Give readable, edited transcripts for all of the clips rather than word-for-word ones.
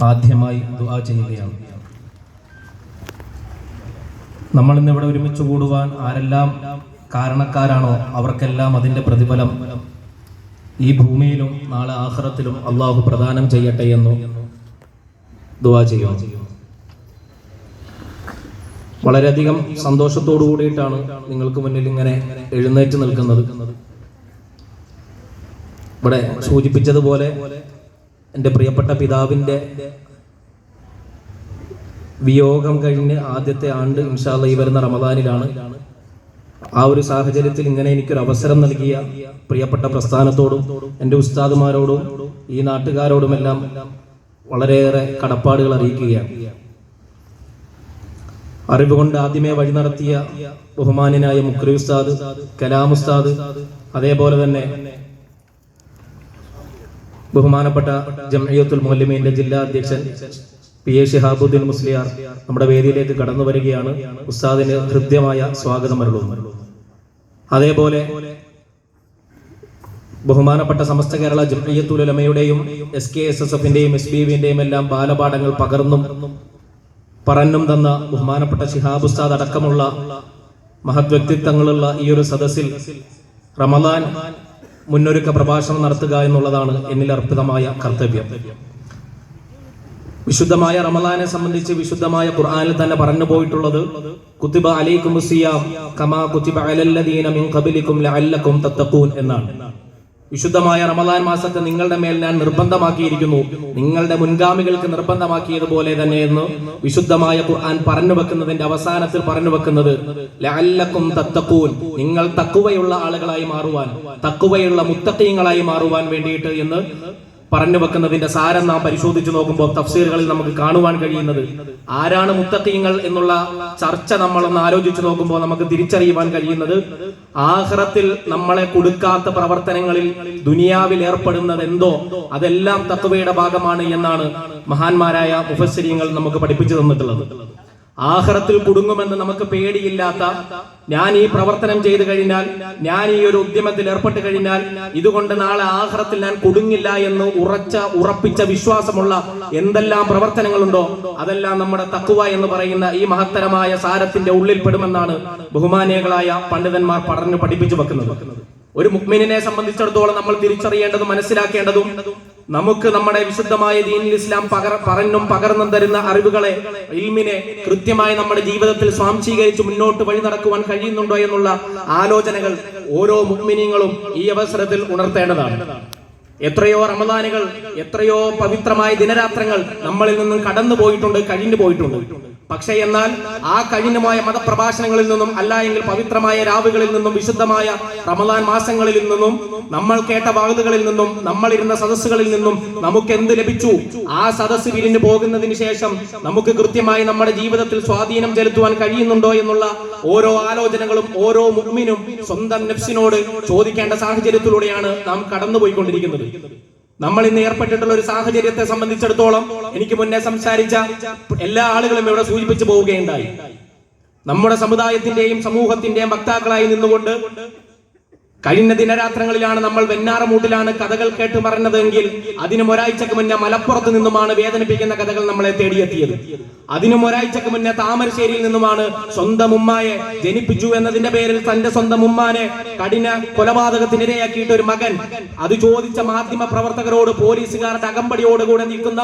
ആദ്യമായി ദുആ ചെയ്യുകയാണ്. നമ്മളിന്നിവിടെ ഒരുമിച്ച് കൂടുവാൻ ആരെല്ലാം കാരണക്കാരാണോ അവർക്കെല്ലാം അതിൻ്റെ പ്രതിഫലം ഈ ഭൂമിയിലും നാളെ ആഖിറത്തിലും അള്ളാഹു പ്രദാനം ചെയ്യട്ടെ എന്ന് ദുആ ചെയ്യുന്നു. വളരെയധികം സന്തോഷത്തോടു കൂടിയിട്ടാണ് നിങ്ങൾക്ക് മുന്നിൽ ഇങ്ങനെ എഴുന്നേറ്റ് നിൽക്കുന്നത്. ഇവിടെ സൂചിപ്പിച്ചതുപോലെ എൻ്റെ പ്രിയപ്പെട്ട പിതാവിൻ്റെ വിയോഗം കഴിഞ്ഞ് ആദ്യത്തെ ആണ്ട് ഇൻഷാ അല്ലാഹ് ഈ വരുന്ന റമദാനിലാണ്. ആ ഒരു സാഹചര്യത്തിൽ ഇങ്ങനെ എനിക്കൊരു അവസരം നൽകിയ പ്രിയപ്പെട്ട പ്രസ്ഥാനത്തോടും എൻ്റെ ഉസ്താദുമാരോടും ഈ നാട്ടുകാരോടുമെല്ലാം വളരെയേറെ കടപ്പാടുകൾ അറിയിക്കുകയാണ്. അറിവ് കൊണ്ട് ആദ്യമേ വഴി നടത്തിയ ബഹുമാന്യനായ മുക്രി ഉസ്താദ്, കലാം ഉസ്താദ്, അതേപോലെ തന്നെ ബഹുമാനപ്പെട്ട ജംഇയ്യത്തുൽ മുഅല്ലിമീന്റെ ജില്ലാ അധ്യക്ഷൻ പി.എ. ശിഹാബുദ്ദീൻ മുസ്ലിയാർ നമ്മുടെ വേദിയിലേക്ക് കടന്നു വരികയാണ്. ഉസ്താദിന് ഹൃദ്യമായ സ്വാഗതം അരുളുന്നു. അതേപോലെ ബഹുമാനപ്പെട്ട സമസ്ത കേരള ജംഇയ്യത്തുൽ ഉലമയുടെയും SKSSFന്റെയും SBVന്റെയും എല്ലാം ബാലപാഠങ്ങൾ പകർന്നും പറഞ്ഞും തന്ന ബഹുമാനപ്പെട്ട ശിഹാബ് ഉസ്താദ് അടക്കമുള്ള മഹത് വ്യക്തിത്വങ്ങളുള്ള ഈ ഒരു സദസ്സിൽ റമദാൻ മുന്നൊരുക്ക പ്രഭാഷണം നടത്തുക എന്നുള്ളതാണ് എന്നിൽ അർപ്പിതമായ കർത്തവ്യം. വിശുദ്ധമായ റമദാനെ സംബന്ധിച്ച് വിശുദ്ധമായ ഖുർആനിൽ തന്നെ പറഞ്ഞു പോയിട്ടുള്ളത് കുതിബ അലൈക്കുമുസ് സിയാം കമാ കുതിബ അലല്ലദീന മിൻ ഖബലികും ലഅല്ലകും തത്തഖൂൻ എന്നാണ്. വിശുദ്ധമായ റമദാൻ മാസത്തെ നിങ്ങളുടെ മേൽ ഞാൻ നിർബന്ധമാക്കിയിരിക്കുന്നു, നിങ്ങളുടെ മുൻഗാമികൾക്ക് നിർബന്ധമാക്കിയതുപോലെ തന്നെ എന്ന് വിശുദ്ധമായ ഖുർആൻ പറഞ്ഞു വെക്കുന്നതിന്റെ അവസാനത്തിൽ പറഞ്ഞു വെക്കുന്നത് ലഅല്ലകും തത്തഖൂൻ, നിങ്ങൾ തഖ്വയുള്ള ആളുകളായി മാറുവാൻ, തഖ്വയുള്ള മുത്തഖീങ്ങളായി മാറുവാൻ വേണ്ടിയിട്ട് എന്ന് പറഞ്ഞു വെക്കുന്നതിന്റെ സാരം നാം പരിശോധിച്ചു നോക്കുമ്പോൾ തഫ്സീറുകളിൽ നമുക്ക് കാണുവാൻ കഴിയുന്നത് ആരാണ് മുത്തഖീങ്ങൾ എന്നുള്ള ചർച്ച നമ്മളൊന്ന് ആലോചിച്ചു നോക്കുമ്പോൾ നമുക്ക് തിരിച്ചറിയുവാൻ കഴിയുന്നത് ആഖിറത്തിൽ നമ്മളെ കൊടുക്കാത്ത പ്രവർത്തനങ്ങളിൽ ദുനിയാവിൽ ഏർപ്പെടുന്നത് എന്തോ അതെല്ലാം തഖ്വയുടെ ഭാഗമാണ് എന്നാണ് മഹാന്മാരായ മുഫസ്സിരീങ്ങൾ നമുക്ക് പഠിപ്പിച്ചു തന്നിട്ടുള്ളത്. ആഖിറത്തിൽ കുടുങ്ങുമെന്ന് നമുക്ക് പേടിയില്ലാത്ത, ഞാൻ ഈ പ്രവർത്തനം ചെയ്തു കഴിഞ്ഞാൽ, ഞാൻ ഈ ഒരു ഉദ്യമത്തിൽ ഏർപ്പെട്ട് കഴിഞ്ഞാൽ ഇതുകൊണ്ട് നാളെ ആഖിറത്തിൽ ഞാൻ കുടുങ്ങില്ല എന്ന് ഉറപ്പിച്ച വിശ്വാസമുള്ള എന്തെല്ലാം പ്രവർത്തനങ്ങളുണ്ടോ അതെല്ലാം നമ്മുടെ തഖ്വ എന്ന് പറയുന്ന ഈ മഹത്തരമായ സാരത്തിന്റെ ഉള്ളിൽ പെടുമെന്നാണ് ബഹുമാനികളായ പണ്ഡിതന്മാർ പറഞ്ഞു പഠിപ്പിച്ചു വെക്കുന്നത്. ഒരു മുഅ്മിനിനെ സംബന്ധിച്ചിടത്തോളം നമ്മൾ തിരിച്ചറിയേണ്ടതും മനസ്സിലാക്കേണ്ടതും നമുക്ക് നമ്മുടെ വിശുദ്ധമായ ദീനുൽ ഇസ്ലാം പറഞ്ഞും പകർന്നും തരുന്ന അറിവുകളെ, ഇൽമിനെ കൃത്യമായി നമ്മുടെ ജീവിതത്തിൽ സ്വാംശീകരിച്ച് മുന്നോട്ട് വഴി നടക്കുവാൻ കഴിയുന്നുണ്ടോ എന്നുള്ള ആലോചനകൾ ഓരോ മുഅ്മിനീങ്ങളും ഈ അവസരത്തിൽ ഉണർത്തേണ്ടതാണ്. എത്രയോ റമദാനുകൾ, എത്രയോ പവിത്രമായ ദിനരാത്രങ്ങൾ നമ്മളിൽ നിന്നും കടന്നു പോയിട്ടുണ്ട്, കഴിഞ്ഞു പോയിട്ടുണ്ട്. പക്ഷേ എന്നാൽ ആ കഴിഞ്ഞുമായ മതപ്രഭാഷണങ്ങളിൽ നിന്നും അല്ല എങ്കിൽ പവിത്രമായ രാവുകളിൽ നിന്നും വിശുദ്ധമായ റമദാൻ മാസങ്ങളിൽ നിന്നും നമ്മൾ കേട്ട വാക്കുകളിൽ നിന്നും നമ്മളിരുന്ന സദസ്സുകളിൽ നിന്നും നമുക്ക് എന്ത് ലഭിച്ചു? ആ സദസ്സ് പിരിഞ്ഞു പോകുന്നതിന് ശേഷം നമുക്ക് കൃത്യമായി നമ്മുടെ ജീവിതത്തിൽ സ്വാധീനം ചെലുത്തുവാൻ കഴിയുന്നുണ്ടോ എന്നുള്ള ഓരോ ആലോചനകളും ഓരോ മുഅ്മിനും സ്വന്തം നഫ്സിനോട് ചോദിക്കേണ്ട സാഹചര്യത്തിലൂടെയാണ് നാം കടന്നുപോയിക്കൊണ്ടിരിക്കുന്നത്. നമ്മൾ ഇന്ന് ഏർപ്പെട്ടിട്ടുള്ള ഒരു സാഹചര്യത്തെ സംബന്ധിച്ചിടത്തോളം എനിക്ക് മുന്നേ സംസാരിച്ച എല്ലാ ആളുകളും ഇവിടെ സൂചിപ്പിച്ചു പോവുകയുണ്ടായി. നമ്മുടെ സമുദായത്തിന്റെയും സമൂഹത്തിന്റെയും വക്താക്കളായി നിന്നുകൊണ്ട് കഴിഞ്ഞ ദിനരാത്രങ്ങളിലാണ് നമ്മൾ വെഞ്ഞാറമൂട്ടിലാണ് കഥകൾ കേട്ട് പറഞ്ഞതെങ്കിൽ അതിനും ഒരാഴ്ചക്ക് മുന്നേ മലപ്പുറത്ത് നിന്നുമാണ് വേദനിപ്പിക്കുന്ന കഥകൾ നമ്മളെ തേടിയെത്തിയത്. അതിനും ഒരാഴ്ചക്ക് മുന്നേ താമരശ്ശേരിയിൽ നിന്നുമാണ് സ്വന്തം ഉമ്മായെ ജനിപ്പിച്ചു എന്നതിന്റെ പേരിൽ തന്റെ സ്വന്തം ഉമ്മാനെ കഠിന കൊലപാതകത്തിനിരയാക്കിയിട്ട് ഒരു മകൻ അത് ചോദിച്ച മാധ്യമ പ്രവർത്തകരോട് പോലീസുകാരുടെ അകമ്പടിയോടുകൂടെ നിൽക്കുന്ന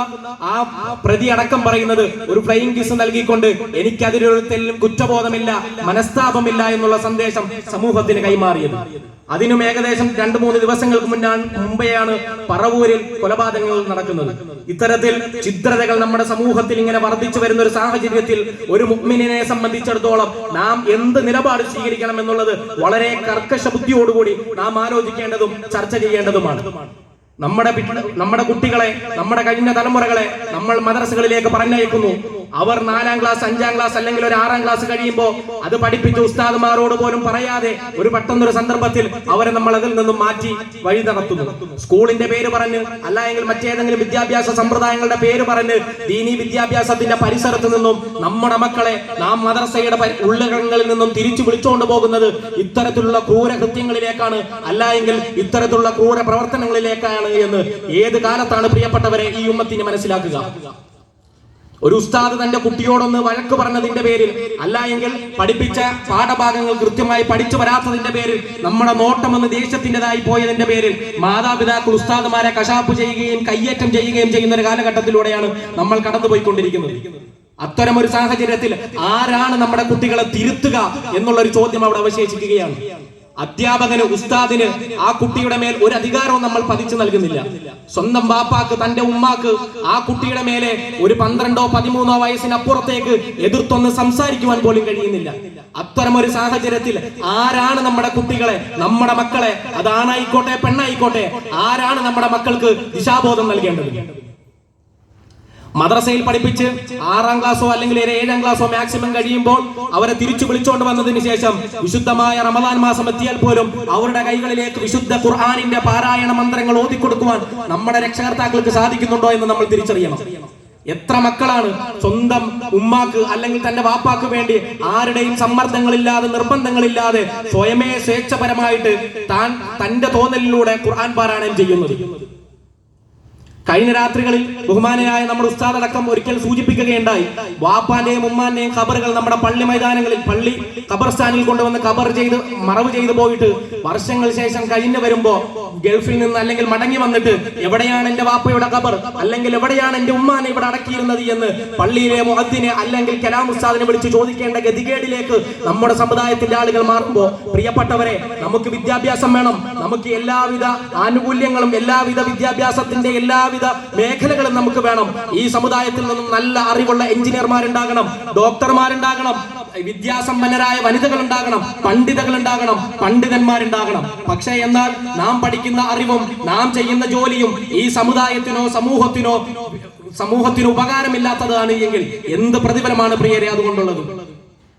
ആ പ്രതി അടക്കം പറയുന്നത് ഒരു ഫ്ലൈയിങ് കിസ് നൽകിക്കൊണ്ട് എനിക്കതിലൊരു തെല്ലും കുറ്റബോധമില്ല, മനസ്താപമില്ല എന്നുള്ള സന്ദേശം സമൂഹത്തിന് കൈമാറിയത്. അതിനും ഏകദേശം 2-3 ദിവസങ്ങൾക്ക് മുമ്പെയാണ് പറവൂരിൽ കൊലപാതകങ്ങൾ നടക്കുന്നത്. ഇത്തരത്തിൽ ചിത്രതകൾ നമ്മുടെ സമൂഹത്തിൽ ഇങ്ങനെ വർദ്ധിച്ചു വരുന്ന ഒരു സാഹചര്യത്തിൽ ഒരു മുഅ്മിനിനെ സംബന്ധിച്ചിടത്തോളം നാം എന്ത് നിലപാട് സ്വീകരിക്കണം എന്നുള്ളത് വളരെ കർക്കശ ബുദ്ധിയോടുകൂടി നാം ആലോചിക്കേണ്ടതും ചർച്ച ചെയ്യേണ്ടതുമാണ്. നമ്മുടെ കുട്ടികളെ, നമ്മുടെ കഴിഞ്ഞ തലമുറകളെ നമ്മൾ മദ്രസകളിലേക്ക് പറഞ്ഞയക്കുന്നു. അവർ 4ാം ക്ലാസ് 5ാം ക്ലാസ് അല്ലെങ്കിൽ ഒരു 6ാം ക്ലാസ് കഴിയുമ്പോൾ അത് പഠിപ്പിച്ച ഉസ്താദുമാരോട് പോലും പറയാതെ ഒരു പെട്ടെന്നൊരു സന്ദർഭത്തിൽ അവരെ നമ്മൾ അതിൽ നിന്നും മാറ്റി വഴി നടത്തുന്നു. സ്കൂളിന്റെ പേര് പറഞ്ഞ് അല്ല എങ്കിൽ മറ്റേതെങ്കിലും വിദ്യാഭ്യാസ സമ്പ്രദായങ്ങളുടെ പേര് പറഞ്ഞ് ദീനീ വിദ്യാഭ്യാസത്തിന്റെ പരിസരത്ത് നിന്നും നമ്മുടെ മക്കളെ നാം മദ്രസയുടെ ഉള്ളകങ്ങളിൽ നിന്നും തിരിച്ചു വിളിച്ചുകൊണ്ട് പോകുന്നത് ഇത്തരത്തിലുള്ള ക്രൂര കൃത്യങ്ങളിലേക്കാണ്, അല്ല എങ്കിൽ ഇത്തരത്തിലുള്ള ക്രൂര പ്രവർത്തനങ്ങളിലേക്കാണ് എന്ന് ഏത് കാലത്താണ് പ്രിയപ്പെട്ടവരെ ഈ ഉമ്മത്തിന് മനസ്സിലാക്കുക? ഒരു ഉസ്താദ് തന്റെ കുട്ടിയോടൊന്ന് വഴക്ക് പറഞ്ഞതിന്റെ പേരിൽ, അല്ല എങ്കിൽ പഠിപ്പിച്ച പാഠഭാഗങ്ങൾ കൃത്യമായി പഠിച്ചു വരാത്തതിന്റെ പേരിൽ, നമ്മുടെ നോട്ടമെന്ന് ദേശത്തിൻ്റെതായി പോയതിന്റെ പേരിൽ മാതാപിതാക്കൾ ഉസ്താദുമാരെ കശാപ്പ് ചെയ്യുകയും കയ്യേറ്റം ചെയ്യുകയും ചെയ്യുന്ന ഒരു കാലഘട്ടത്തിലൂടെയാണ് നമ്മൾ കടന്നുപോയിക്കൊണ്ടിരിക്കുന്നത്. അത്തരം ഒരു സാഹചര്യത്തിൽ ആരാണ് നമ്മുടെ കുട്ടികളെ തിരുത്തുക എന്നുള്ള ഒരു ചോദ്യം അവിടെ അവശേഷിക്കുകയാണ്. അധ്യാപകന്, ഉസ്താദിന് ആ കുട്ടിയുടെ മേൽ ഒരു അധികാരവും നമ്മൾ പതിച്ചു നൽകുന്നില്ല. സ്വന്തം ബാപ്പാക്ക്, തന്റെ ഉമ്മാക്ക് ആ കുട്ടിയുടെ മേലെ ഒരു 12ഓ 13ഓ വയസ്സിനപ്പുറത്തേക്ക് എതിർത്തൊന്ന് സംസാരിക്കുവാൻ പോലും കഴിയുന്നില്ല. അത്തരം ഒരു സാഹചര്യത്തിൽ ആരാണ് നമ്മുടെ കുട്ടികളെ, നമ്മുടെ മക്കളെ, അത് ആണായിക്കോട്ടെ പെണ്ണായിക്കോട്ടെ, ആരാണ് നമ്മുടെ മക്കൾക്ക് ദിശാബോധം നൽകേണ്ടത്? മദ്രസയിൽ പഠിപ്പിച്ച് 6ാം ക്ലാസ്സോ അല്ലെങ്കിൽ 7ാം ക്ലാസ്സോ മാക്സിമം കഴിയുമ്പോൾ അവരെ തിരിച്ചു വിളിച്ചുകൊണ്ട് വന്നതിന് ശേഷം വിശുദ്ധമായ റമദാൻ മാസം എത്തിയാൽ പോലും അവരുടെ കൈകളിലേക്ക് വിശുദ്ധ ഖുർആനിന്റെ പാരായണ മന്ത്രങ്ങൾ ഓതിക്കൊടുക്കുവാൻ നമ്മുടെ രക്ഷകർത്താക്കൾക്ക് സാധിക്കുന്നുണ്ടോ എന്ന് നമ്മൾ തിരിച്ചറിയണം. എത്ര മക്കളാണ് സ്വന്തം ഉമ്മാക്ക് അല്ലെങ്കിൽ തന്റെ വാപ്പാക്ക് വേണ്ടി ആരുടെയും സമ്മർദ്ദങ്ങളില്ലാതെ നിർബന്ധങ്ങളില്ലാതെ സ്വയമേ സ്വേച്ഛപരമായിട്ട് തന്റെ തോന്നലിലൂടെ ഖുർആൻ പാരായണം ചെയ്യുന്നത്? കഴിഞ്ഞ രാത്രികളിൽ ബഹുമാനയായ നമ്മുടെ ഉസ്താദ് അടക്കം ഒരിക്കൽ സൂചിപ്പിക്കുകയുണ്ടായി, വാപ്പാന്റെയും ഉമ്മാന്റെയും ഖബറുകൾ നമ്മുടെ പള്ളി മൈതാനങ്ങളിൽ, പള്ളി ഖബർസ്ഥാനിൽ കൊണ്ടുവന്ന് മറവ് ചെയ്തു പോയിട്ട് വർഷങ്ങൾ ശേഷം കഴിഞ്ഞു വരുമ്പോ ഗൾഫിൽ നിന്ന് അല്ലെങ്കിൽ മടങ്ങി വന്നിട്ട് എവിടെയാണ് എന്റെ വാപ്പയുടെ ഖബർ, അല്ലെങ്കിൽ എവിടെയാണ് എന്റെ ഉമ്മാനെ ഇവിടെ അടക്കിയിരുന്നത് എന്ന് പള്ളിയിലെ മുഅദ്ദിനെ അല്ലെങ്കിൽ കലാം ഉസ്താദിനെ വിളിച്ച് ചോദിക്കേണ്ട ഗതികേടിലേക്ക് നമ്മുടെ സമുദായത്തിന്റെ ആളുകൾ മാറുമ്പോ, പ്രിയപ്പെട്ടവരെ, നമുക്ക് വിദ്യാഭ്യാസം വേണം. നമുക്ക് എല്ലാവിധ ആനുകൂല്യങ്ങളും എല്ലാവിധ വിദ്യാഭ്യാസത്തിന്റെ എല്ലാവിധ മേഖലകളും നമുക്ക് വേണം. ഈ സമുദായത്തിൽ നിന്നും നല്ല അറിവുള്ള എഞ്ചിനീയർമാരുണ്ടാകണം, ഡോക്ടർമാരുണ്ടാകണം, വിദ്യാസമ്പന്നരായ വനിതകൾ ഉണ്ടാകണം, പണ്ഡിതകൾ ഉണ്ടാകണം, പണ്ഡിതന്മാരുണ്ടാകണം. പക്ഷേ എന്നാൽ നാം പഠിക്കുന്ന അറിവും നാം ചെയ്യുന്ന ജോലിയും ഈ സമുദായത്തിനോ സമൂഹത്തിനോ ഉപകാരമില്ലാത്തതാണ് എങ്കിൽ എന്ത് പ്രതിഫലമാണ് പ്രിയരെ അതുകൊണ്ടുള്ളത്?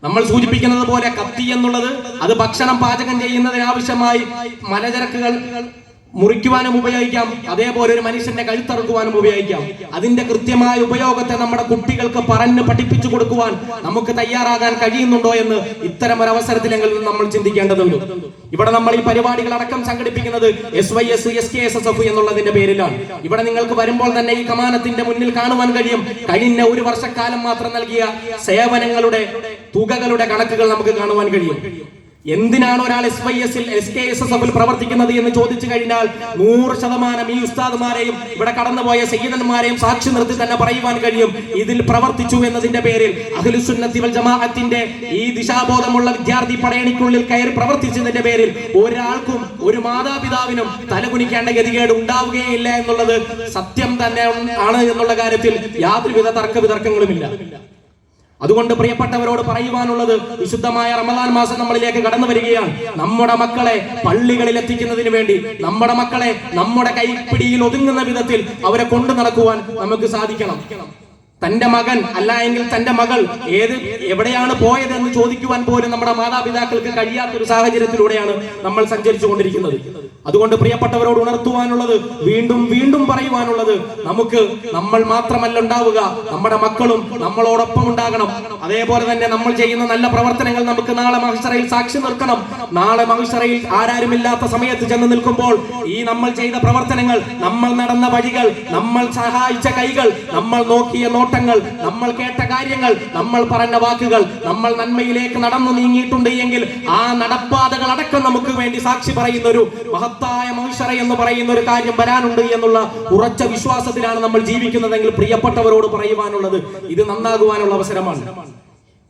നമ്മൾ സൂചിപ്പിക്കുന്നത് പോലെ കത്തി എന്നുള്ളത് അത് ഭക്ഷണം പാചകം ചെയ്യുന്നതിനാവശ്യമായി മലചരക്കുകൾ മുറിക്കുവാനും ഉപയോഗിക്കാം, അതേപോലെ ഒരു മനുഷ്യന്റെ കഴുത്തറുക്കുവാനും ഉപയോഗിക്കാം. അതിന്റെ കൃത്യമായ ഉപയോഗത്തെ നമ്മുടെ കുട്ടികൾക്ക് പറഞ്ഞ് പഠിപ്പിച്ചു കൊടുക്കുവാൻ നമുക്ക് തയ്യാറാകാൻ കഴിയുന്നുണ്ടോ എന്ന് ഇത്തരം ഒരു അവസരത്തിലെങ്കിലും നമ്മൾ ചിന്തിക്കേണ്ടതുണ്ട്. ഇവിടെ നമ്മൾ ഈ പരിപാടികൾ അടക്കം സംഘടിപ്പിക്കുന്നത് SYS SKSSF എന്നുള്ളതിന്റെ പേരിലാണ്. ഇവിടെ നിങ്ങൾക്ക് വരുമ്പോൾ തന്നെ ഈ കമാനത്തിന്റെ മുന്നിൽ കാണുവാൻ കഴിയും, കഴിഞ്ഞ ഒരു വർഷക്കാലം മാത്രം നൽകിയ സേവനങ്ങളുടെ തുകകളുടെ കണക്കുകൾ നമുക്ക് കാണുവാൻ കഴിയും. എന്തിനാണ് ഒരാൾ SYS SKSSF പ്രവർത്തിക്കുന്നത് എന്ന് ചോദിച്ചു കഴിഞ്ഞാൽ 100% ഈ ഉസ്താദുമാരെയും ഇവിടെ കടന്നുപോയ സയ്യിദന്മാരെയും സാക്ഷി നിർത്തി തന്നെ പറയുവാൻ കഴിയും, ഇതിൽ പ്രവർത്തിച്ചു എന്നതിന്റെ പേരിൽ അഹ്ലുസുന്നത്തി വൽ ജമാഅത്തിന്റെ ഈ ദിശാബോധമുള്ള വിദ്യാർത്ഥി പടയണിക്കുള്ളിൽ കയറി പ്രവർത്തിച്ചതിന്റെ പേരിൽ ഒരാൾക്കും ഒരു മാതാപിതാവിനും തലകുനിക്കേണ്ട ഗതികേട് ഉണ്ടാവുകയില്ല എന്നുള്ളത് സത്യം തന്നെ ആണ് എന്നുള്ള കാര്യത്തിൽ യാതൊരുവിധ തർക്കവിതർക്കങ്ങളുമില്ല. അതുകൊണ്ട് പ്രിയപ്പെട്ടവരോട് പറയുവാനുള്ളത്, വിശുദ്ധമായ റമദാൻ മാസം നമ്മളിലേക്ക് കടന്നു വരികയാണ്. നമ്മുടെ മക്കളെ പള്ളികളിൽ എത്തിക്കുന്നതിന് വേണ്ടി, നമ്മുടെ മക്കളെ നമ്മുടെ കൈപ്പിടിയിൽ ഒതുങ്ങുന്ന വിധത്തിൽ അവരെ കൊണ്ടു നടക്കുവാൻ നമുക്ക് സാധിക്കണം. തന്റെ മകൻ അല്ല എങ്കിൽ തന്റെ മകൾ എവിടെയാണ് പോയതെന്ന് ചോദിക്കുവാൻ പോലും നമ്മുടെ മാതാപിതാക്കൾക്ക് കഴിയാത്തൊരു സാഹചര്യത്തിലൂടെയാണ് നമ്മൾ സഞ്ചരിച്ചു കൊണ്ടിരിക്കുന്നത്. അതുകൊണ്ട് പ്രിയപ്പെട്ടവരോട് ഉണർത്തുവാനുള്ളത്, വീണ്ടും വീണ്ടും പറയുവാനുള്ളത്, നമ്മൾ മാത്രമല്ല ഉണ്ടാവുക, നമ്മുടെ മക്കളും നമ്മളോടൊപ്പം ഉണ്ടാകണം. അതേപോലെ തന്നെ നമ്മൾ ചെയ്യുന്ന നല്ല പ്രവർത്തനങ്ങൾ നമുക്ക് നാളെ മഹ്ശറയിൽ സാക്ഷി നിൽക്കണം. നാളെ മഹ്ശറയിൽ ആരാരുമില്ലാത്ത സമയത്ത് ചെന്ന് നിൽക്കുമ്പോൾ ഈ നമ്മൾ ചെയ്ത പ്രവർത്തനങ്ങൾ, നമ്മൾ നടന്ന വഴികൾ, നമ്മൾ സഹായിച്ച കൈകൾ, നമ്മൾ നോക്കിയ നോട്ടങ്ങൾ, നമ്മൾ കേട്ട കാര്യങ്ങൾ, നമ്മൾ പറഞ്ഞ വാക്കുകൾ, നമ്മൾ നന്മയിലേക്ക് നടന്നു നീങ്ങിയിട്ടുണ്ട് എങ്കിൽ ആ നടപ്പാതകൾ അടക്കം നമുക്ക് വേണ്ടി സാക്ഷി പറയുന്ന ഒരു മഹത്തായ മഹ്ശറ എന്ന് പറയുന്ന ഒരു കാര്യം വരാനുണ്ട് എന്നുള്ള ഉറച്ച വിശ്വാസത്തിലാണ് നമ്മൾ ജീവിക്കുന്നതെങ്കിൽ പ്രിയപ്പെട്ടവരോട് പറയുവാനുള്ളത്, ഇത് നന്നാകുവാനുള്ള അവസരമാണ്.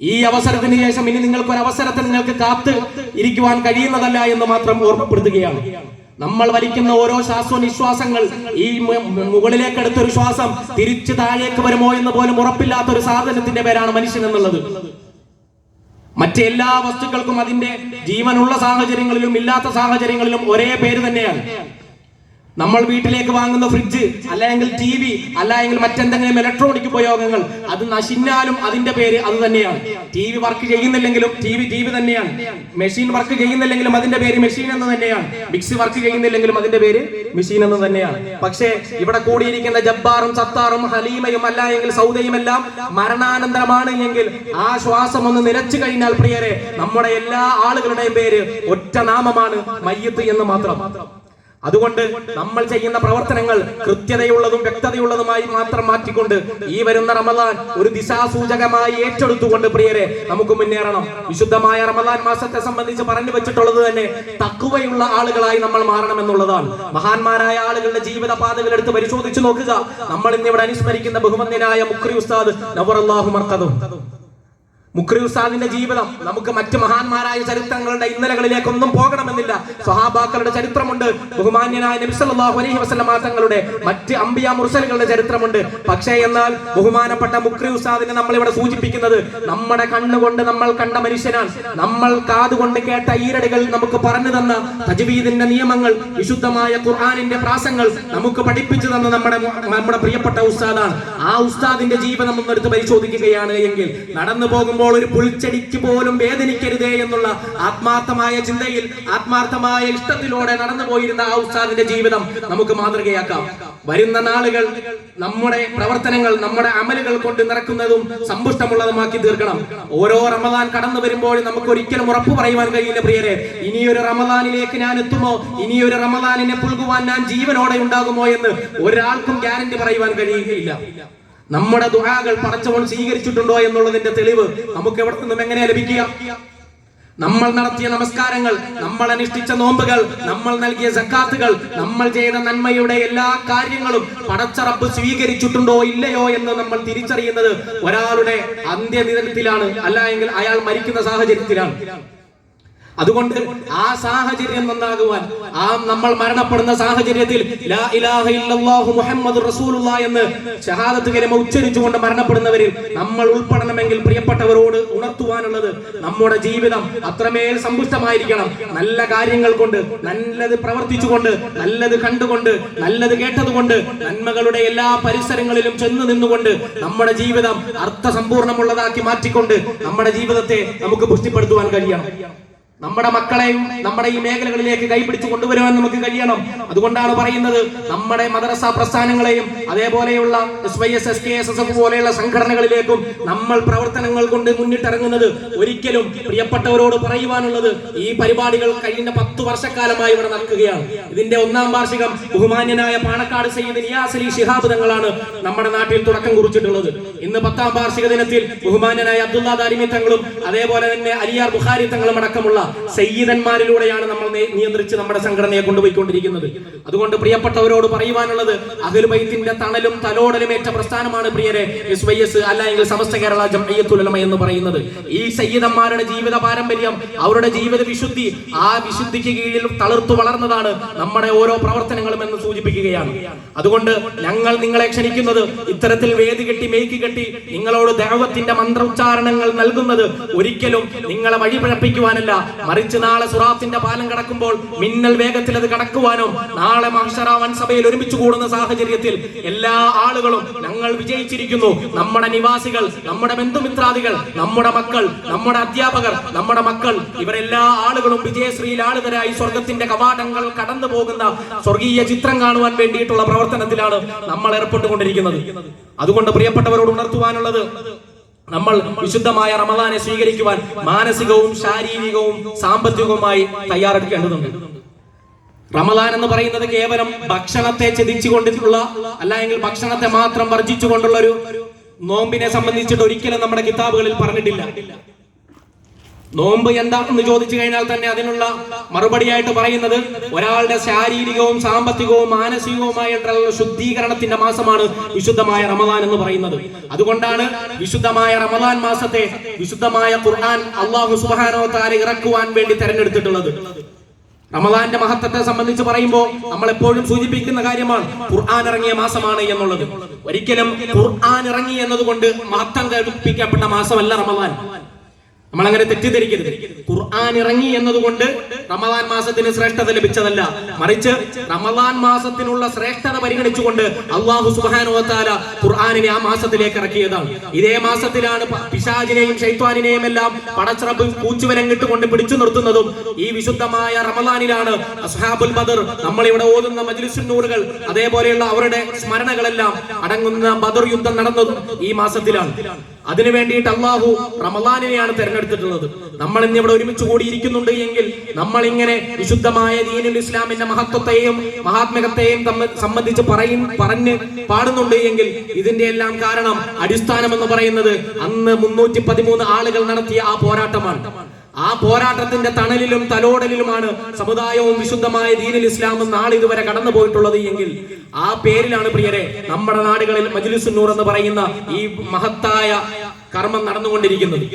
ഈ അവസരത്തിന് ശേഷം ഇനി നിങ്ങൾക്കൊരു അവസരത്തിൽ നിങ്ങൾക്ക് കാത്ത് ഇരിക്കുവാൻ കഴിയുന്നതല്ല എന്ന് മാത്രം ഓർമ്മപ്പെടുത്തുകയാണ്. നമ്മൾ വലിക്കുന്ന ഓരോ ശ്വാസോനിശ്വാസങ്ങൾ, ഈ മുകളിലേക്ക് എടുത്തൊരു ശ്വാസം തിരിച്ചു താഴേക്ക് വരുമോ എന്ന് പോലും ഉറപ്പില്ലാത്ത ഒരു സാധനത്തിന്റെ പേരാണ് മനുഷ്യൻ എന്നുള്ളത്. മറ്റെല്ലാ വസ്തുക്കൾക്കും അതിന്റെ ജീവനുള്ള സാഹചര്യങ്ങളിലും ഇല്ലാത്ത സാഹചര്യങ്ങളിലും ഒരേ പേര് തന്നെയാണ്. നമ്മൾ വീട്ടിലേക്ക് വാങ്ങുന്ന ഫ്രിഡ്ജ്, അല്ലെങ്കിൽ TV, അല്ലെങ്കിൽ മറ്റെന്തെങ്കിലും ഇലക്ട്രോണിക് ഉപയോഗങ്ങൾ, അത് നശിഞ്ഞാലും അതിന്റെ പേര് അത് തന്നെയാണ്. TV വർക്ക് ചെയ്യുന്നില്ലെങ്കിലും TV തന്നെയാണ്. മെഷീൻ വർക്ക് ചെയ്യുന്നില്ലെങ്കിലും അതിന്റെ പേര് മെഷീൻ എന്ന് തന്നെയാണ്. മിക്സി വർക്ക് ചെയ്യുന്നില്ലെങ്കിലും അതിന്റെ പേര് മെഷീൻ എന്ന് തന്നെയാണ്. പക്ഷേ ഇവിടെ കൂടിയിരിക്കുന്ന ജബ്ബാറും സത്താറും ഹലീമയും അല്ലെങ്കിൽ സൗദയും എല്ലാം മരണാനന്തരമാണ് എങ്കിൽ ആ ശ്വാസം ഒന്ന് നിലച്ചു കഴിഞ്ഞാൽ പ്രിയരെ, നമ്മുടെ എല്ലാ ആളുകളുടെയും പേര് ഒറ്റ നാമമാണ്, മയ്യിത്ത് എന്ന് മാത്രം. അതുകൊണ്ട് നമ്മൾ ചെയ്യുന്ന പ്രവർത്തനങ്ങൾ കൃത്യതയുള്ളതും വ്യക്തതയുള്ളതുമായി മാത്രം മാറ്റിക്കൊണ്ട് ഈ വരുന്ന റമദാൻ ഒരു ദിശാസൂചകമായി ഏറ്റെടുത്തുകൊണ്ട് പ്രിയരെ നമുക്ക് മുന്നേറണം. വിശുദ്ധമായ റമദാൻ മാസത്തെ സംബന്ധിച്ച് പറഞ്ഞു വെച്ചിട്ടുള്ളത് തന്നെ തഖ്വയുള്ള ആളുകളായി നമ്മൾ മാറണം എന്നുള്ളതാണ്. മഹാന്മാരായ ആളുകളുടെ ജീവിത പാതകൾ എടുത്ത് പരിശോധിച്ചു നോക്കുക. നമ്മൾ ഇന്നിവിടെ അനുസ്മരിക്കുന്ന ബഹുമാന്യനായ മുക്രി ഉസ്താദ് നവറല്ലാഹു മർഖദഹു, മുക്രി ഉസ്താദിന്റെ ജീവിതം നമുക്ക് മറ്റ് മഹാന്മാരായ ചരിത്രങ്ങളുടെ ഇന്നലകളിലേക്കൊന്നും പോകണമെന്നില്ല. സ്വഹാബാക്കളുടെ ചരിത്രമുണ്ട്, ബഹുമാന്യനായ നബി സല്ലല്ലാഹു അലൈഹി വസല്ലം തങ്ങളുടെ മറ്റ് അംബിയ മുർസലുകളുടെ ചരിത്രമുണ്ട്. പക്ഷേ എന്നാൽ ബഹുമാനപ്പെട്ട മുക്രി ഉസ്താദിനെ നമ്മൾ ഇവിടെ സൂചിപ്പിക്കുന്നത് നമ്മുടെ കണ്ണുകൊണ്ട് നമ്മൾ കണ്ട മനുഷ്യനാണ്. നമ്മൾ കാതുകൊണ്ട് കേട്ട ഈരടികൾ നമുക്ക് പറഞ്ഞു തന്ന തജ്വീദിന്റെ നിയമങ്ങൾ, വിശുദ്ധമായ ഖുർആനിന്റെ പ്രാസങ്ങൾ നമുക്ക് പഠിപ്പിച്ചു തന്ന നമ്മുടെ പ്രിയപ്പെട്ട ഉസ്താദാണ്. ആ ഉസ്താദിന്റെ ജീവിതം ഒന്നെടുത്ത് പരിശോധിക്കുകയാണ് എങ്കിൽ നടന്നു പോകുമ്പോൾ ഒരു പുൽച്ചെടിക്ക് പോലും വേദനിക്കരുതേ എന്നുള്ള ആത്മാർത്ഥമായ ചിന്തയിൽ ആത്മാർത്ഥമായ ഇഷ്ടത്തിലൂടെ നടന്നു പോയിരുന്ന ആ ഉസ്താദിന്റെ ജീവിതം നമുക്ക് മാതൃകയാക്കാം. വരുന്ന നാളുകൾ നമ്മുടെ പ്രവർത്തനങ്ങൾ, നമ്മുടെ അമലുകൾ കൊണ്ട് നിറക്കുന്നതും സമ്പുഷ്ടമുള്ളതുമാക്കി തീർക്കണം. ഓരോ റമദാൻ കടന്നു വരുമ്പോഴും നമുക്ക് ഒരിക്കലും ഉറപ്പു പറയുവാൻ കഴിയില്ല പ്രിയരെ, ഇനിയൊരു റമദാനിലേക്ക് ഞാൻ എത്തുമോ, ഇനിയൊരു റമദാനിനെ പുൽകുവാൻ ഞാൻ ജീവനോടെ ഉണ്ടാകുമോ എന്ന് ഒരാൾക്കും ഗ്യാരണ്ടി പറയുവാൻ കഴിയുകയില്ല. നമ്മുടെ ദുആകൾ പടച്ചവൻ സ്വീകരിച്ചിട്ടുണ്ടോ എന്നുള്ളതിന്റെ തെളിവ് നമുക്ക് എവിടെ നിന്നും എങ്ങനെ ലഭിക്കുക? നമ്മൾ നടത്തിയ നമസ്കാരങ്ങൾ, നമ്മൾ അനുഷ്ഠിച്ച നോമ്പുകൾ, നമ്മൾ നൽകിയ സക്കാത്തുകൾ, നമ്മൾ ചെയ്ത നന്മയുടെ എല്ലാ കാര്യങ്ങളും പടച്ച റബ്ബ് സ്വീകരിച്ചിട്ടുണ്ടോ ഇല്ലയോ എന്ന് നമ്മൾ തിരിച്ചറിയുന്നത് ഒരാളുടെ അന്ത്യദിനത്തിലാണ്, അല്ല എങ്കിൽ അയാൾ മരിക്കുന്ന സാഹചര്യത്തിലാണ്. അതുകൊണ്ട് ആ സാഹചര്യം നന്നാകുവാൻ, ആ നമ്മൾ മരണപ്പെടുന്ന സാഹചര്യത്തിൽ ലാ ഇലാഹ ഇല്ലല്ലാഹു മുഹമ്മദുർ റസൂലുള്ളാഹ് എന്ന് ഷഹാദത്ത് കലിമ ഉച്ചരിച്ചുകൊണ്ട് മരണപ്പെടുന്നവരിൽ നമ്മൾ ഉൾപ്പെടണമെങ്കിൽ പ്രിയപ്പെട്ടവരോട് ഉണർത്തുവാനുള്ളത് നമ്മുടെ ജീവിതം അത്രമേൽ സമ്പുഷ്ടമായിരിക്കണം. നല്ല കാര്യങ്ങൾ കൊണ്ട്, നല്ലത് പ്രവർത്തിച്ചുകൊണ്ട്, നല്ലത് കണ്ടുകൊണ്ട്, നല്ലത് കേട്ടതുകൊണ്ട്, നന്മകളുടെ എല്ലാ പരിസരങ്ങളിലും ചെന്നു നിന്നുകൊണ്ട് നമ്മുടെ ജീവിതം അർത്ഥസമ്പൂർണമുള്ളതാക്കി മാറ്റിക്കൊണ്ട് നമ്മുടെ ജീവിതത്തെ നമുക്ക് പുഷ്ടിപ്പെടുത്തുവാൻ കഴിയണം. നമ്മുടെ മക്കളെയും നമ്മുടെ ഈ മേഖലകളിലേക്ക് കൈപിടിച്ചു കൊണ്ടുവരുവാൻ നമുക്ക് കഴിയണം. അതുകൊണ്ടാണ് പറയുന്നത്, നമ്മുടെ മദ്രസ പ്രസ്ഥാനങ്ങളെയും അതേപോലെയുള്ള SYS, SKSS പോലെയുള്ള സംഘടനകളിലേക്കും നമ്മൾ പ്രവർത്തനങ്ങൾ കൊണ്ട് മുന്നിട്ടിറങ്ങുന്നത് ഒരിക്കലും പ്രിയപ്പെട്ടവരോട് പറയുവാനുള്ളത്, ഈ പരിപാടികൾ കഴിഞ്ഞ 10 വർഷക്കാലമായി ഇവിടെ നടക്കുകയാണ്. ഇതിന്റെ 1ാം വാർഷികം ബഹുമാന്യനായ പാണക്കാട് സയ്യിദ് നിയാസ് അലി ശിഹാബ് തങ്ങളാണ് നമ്മുടെ നാട്ടിൽ തുടക്കം കുറിച്ചിട്ടുള്ളത്. ഇന്ന് 10ാം വാർഷിക ദിനത്തിൽ ബഹുമാന്യനായ അബ്ദുള്ള ദാരിമി തങ്ങളും അതേപോലെ തന്നെ അലിയാർ ബുഖാരി തങ്ങളും അടക്കമുള്ള സയ്യിദന്മാരിലൂടെയാണ് നമ്മൾ നിയന്ത്രിച്ച് നമ്മുടെ സംഘടനയെ കൊണ്ടുപോയിക്കൊണ്ടിരിക്കുന്നത്. അതുകൊണ്ട് പ്രിയപ്പെട്ടവരോട് പറയുവാനുള്ളത്, അഹ്ലുൽ ബൈത്തിന്റെ തണലും തലോടലും ഏറ്റ പ്രസ്ഥാനമാണ് പ്രിയരെ SYS, അല്ലെങ്കിൽ സമസ്ത കേരള ജംഇയ്യത്തുൽ ഉലമ എന്ന് പറയുന്നത്. ഈ സയ്യിദന്മാരുടെ ജീവിത പാരമ്പര്യം, അവരുടെ ജീവിത വിശുദ്ധി, ആ വിശുദ്ധിക്ക് കീഴിൽ തളിർത്തു വളർന്നതാണ് നമ്മുടെ ഓരോ പ്രവർത്തനങ്ങളും എന്ന് സൂചിപ്പിക്കുകയാണ്. അതുകൊണ്ട് ഞങ്ങൾ നിങ്ങളെ ക്ഷണിക്കുന്നത്, ഇത്തരത്തിൽ വേദി കെട്ടി മേയ്ക്ക് കെട്ടി നിങ്ങളോട് ദഅവത്തിന്റെ മന്ത്രോച്ചാരണങ്ങൾ നൽകുന്നത് ഒരിക്കലും നിങ്ങളെ വഴിപിഴപ്പിക്കുവാനല്ല, മറിച്ച് നാളെ സുറാത്തിന്റെ പാലം കടക്കുമ്പോൾ മിന്നൽ വേഗത്തിൽ അത് കടക്കുവാനും, നാളെ മഹ്ശറ വൻസഭയിൽ ഒരുമിച്ച് കൂടുന്ന സാഹചര്യത്തിൽ എല്ലാ ആളുകളും ഞങ്ങൾ വിജയിച്ചിരിക്കുന്നു, നമ്മുടെ നിവാസികൾ, നമ്മുടെ ബന്ധുമിത്രാദികൾ, നമ്മുടെ മക്കൾ, നമ്മുടെ അധ്യാപകർ, നമ്മുടെ മക്കൾ, ഇവരെല്ലാ ആളുകളും വിജയശ്രീലാളിതരായി സ്വർഗത്തിന്റെ കവാടങ്ങൾ കടന്നു പോകുന്ന സ്വർഗീയ ചിത്രം കാണുവാൻ വേണ്ടിയിട്ടുള്ള പ്രവർത്തനത്തിലാണ് നമ്മൾ ഏർപ്പെട്ടുകൊണ്ടിരിക്കുന്നത്. അതുകൊണ്ട് പ്രിയപ്പെട്ടവരോട് ഉണർത്തുവാനുള്ളത്, നമ്മൾ വിശുദ്ധമായ റമദാനെ സ്വീകരിക്കുവാൻ മാനസികവും ശാരീരികവും സാമ്പത്തികവുമായി തയ്യാറെടുക്കേണ്ടതുണ്ട്. റമദാൻ എന്ന് പറയുന്നത് കേവലം ഭക്ഷണത്തെ ഛേദിച്ചുകൊണ്ടിട്ടുള്ള, അല്ലെങ്കിൽ ഭക്ഷണത്തെ മാത്രം വർജിച്ചുകൊണ്ടുള്ള ഒരു നോമ്പിനെ സംബന്ധിച്ചിട്ട് ഒരിക്കലും നമ്മുടെ കിതാബുകളിൽ പറഞ്ഞിട്ടില്ല. നോമ്പ് എന്താണെന്ന് ചോദിച്ചു കഴിഞ്ഞാൽ തന്നെ അതിനുള്ള മറുപടിയായിട്ട് പറയുന്നത്, ഒരാളുടെ ശാരീരികവും സാമ്പത്തികവും മാനസികവുമായിട്ടുള്ള ശുദ്ധീകരണത്തിന്റെ മാസമാണ് വിശുദ്ധമായ റമദാൻ എന്ന് പറയുന്നത്. അതുകൊണ്ടാണ് വിശുദ്ധമായ റമദാൻ മാസത്തെ വിശുദ്ധമായ ഖുർആൻ അല്ലാഹു സുബ്ഹാനഹു വ തആല ഇറക്കുവാൻ വേണ്ടി തെരഞ്ഞെടുത്തിട്ടുള്ളത്. റമദാന്റെ മഹത്വത്തെ സംബന്ധിച്ച് പറയുമ്പോൾ നമ്മൾ എപ്പോഴും സൂചിപ്പിക്കുന്ന കാര്യമാണ് ഖുർആൻ ഇറങ്ങിയ മാസമാണ് എന്നുള്ളത്. ഒരിക്കലും ഖുർആൻ ഇറങ്ങി എന്നതുകൊണ്ട് മഹത്വം കൽപ്പിക്കപ്പെട്ട മാസമല്ല റമദാൻ. നമ്മൾ അങ്ങനെ തെറ്റിദ്ധരിക്കരുത്. ഖുർആൻ ഇറങ്ങി എന്നതുകൊണ്ട് റമദാൻ മാസത്തിന് ശ്രേഷ്ഠത ലഭിച്ചതല്ല, മറിച്ച് റമദാൻ മാസത്തിനുള്ള ശ്രേഷ്ഠത പരിഗണിച്ചുകൊണ്ട് അല്ലാഹു സുബ്ഹാനഹു വ തആല ഖുർആനിനെ ആ മാസത്തിലേക്ക് ഇറക്കിയതാണ്. ഇതേ മാസത്തിലാണ് പിശാചിനെയും ശൈത്വാനിനെയും എല്ലാം പടച്ചറബ് കൂച്ചുവിലങ്ങിട്ടുകൊണ്ട് പിടിച്ചു നിർത്തുന്നതും ഈ വിശുദ്ധമായ റമദാനിലാണ്. അസ്ഹാബുൽ ബദർ, നമ്മൾ ഇവിടെ ഓതുന്ന മജ്ലിസുൻ നൂറുകൾ, അതേപോലെയുള്ള അവരുടെ സ്മരണകളെല്ലാം അടങ്ങുന്ന ബദർ യുദ്ധം നടന്നതും ഈ മാസത്തിലാണ്. അതിനു വേണ്ടിയിട്ട് അള്ളാഹു റമളാനിനെയാണ് തിരഞ്ഞെടുത്തിട്ടുള്ളത്. നമ്മൾ ഇന്ന് ഇവിടെ ഒരുമിച്ച് കൂടിയിരിക്കുന്നുണ്ട് എങ്കിൽ നമ്മൾ ഇങ്ങനെ വിശുദ്ധമായ ദീനുൽ ഇസ്ലാമിന്റെ മഹത്വത്തെയും മഹാത്മകത്തെയും സംബന്ധിച്ച് പറഞ്ഞ് പാടുന്നുണ്ട് എങ്കിൽ ഇതിന്റെ എല്ലാം കാരണം അടിസ്ഥാനം എന്ന് പറയുന്നത് അന്ന് 313 ആളുകൾ നടത്തിയ ആ പോരാട്ടമാണ്. ആ പോരാട്ടത്തിന്റെ തണലിലും തലോടലിലുമാണ് സമുദായവും വിശുദ്ധമായ ദീനുൽ ഇസ്ലാമും നാളിതുവരെ കടന്നു പോയിട്ടുള്ളത് എങ്കിൽ ആ പേരിലാണ് പ്രിയരെ നമ്മുടെ നാടുകളിൽ മജ്ലിസുൻ നൂർ എന്ന് പറയുന്ന ഈ മഹത്തായ കർമ്മം നടന്നുകൊണ്ടിരിക്കുന്നത്.